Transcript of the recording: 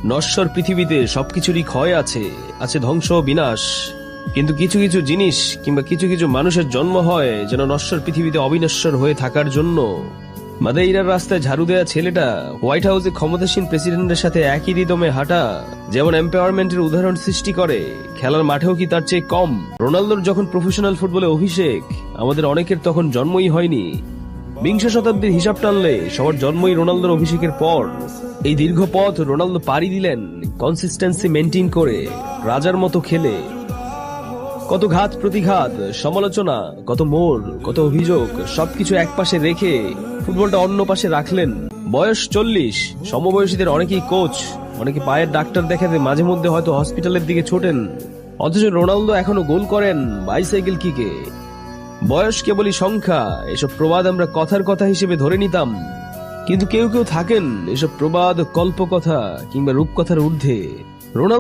নশ্বর পৃথিবীতে সবকিছুরই ক্ষয় আছে, আছে ধ্বংস ও বিনাশ। কিন্তু কিছু কিছু জিনিস কিংবা কিছু কিছু মানুষের জন্ম হয় যেন নশ্বর পৃথিবীতে অবিনশ্বর হয়ে থাকার জন্য। মাদেইরার রাস্তায় ঝাড়ু দেয়া ছেলেটা হোয়াইট হাউসে ক্ষমতাসীন প্রেসিডেন্টের সাথে একই রিদমে হাঁটা যেমন এম্পাওয়ারমেন্টের উদাহরণ সৃষ্টি করে, খেলার মাঠেও কি তার চেয়ে কম? রোনালদোর যখন প্রফেশনাল ফুটবলে অভিষেক, আমাদের অনেকের তখন জন্মই হয়নি। বিংশ শতাব্দীর হিসাব টানলে সবার জন্মই রোনালদোর অভিষেকের পর। এই দীর্ঘ পথ রোনালদো পাড়ি দিলেন কনসিস্টেন্সি মেনটেন করে, রাজার মতো খেলে। কত ঘাত প্রতিঘাত, সমালোচনা, কত মোড়, কত অভিযোগ, সবকিছু একপাশে রেখে ফুটবলটা অন্য পাশে রাখলেন। বয়স 40, সমবয়সীদের অনেকেই কোচ, অনেকে পায়ের ডাক্তার দেখাতে মাঝে মধ্যে হয়তো হসপিটালের দিকে ছোটেন, অথচ রোনালদো এখনো গোল করেন বাইসাইকেল কিকে। বয়স কেবলই সংখ্যা, এসব প্রবাদ আমরা কথার কথা হিসেবে ধরে নিতাম। কিন্তু কেউ কেউ থাকেন এসব প্রবাদ, কল্পকথা কিংবা রূপকথার ঊর্ধ্বে। রোনালদো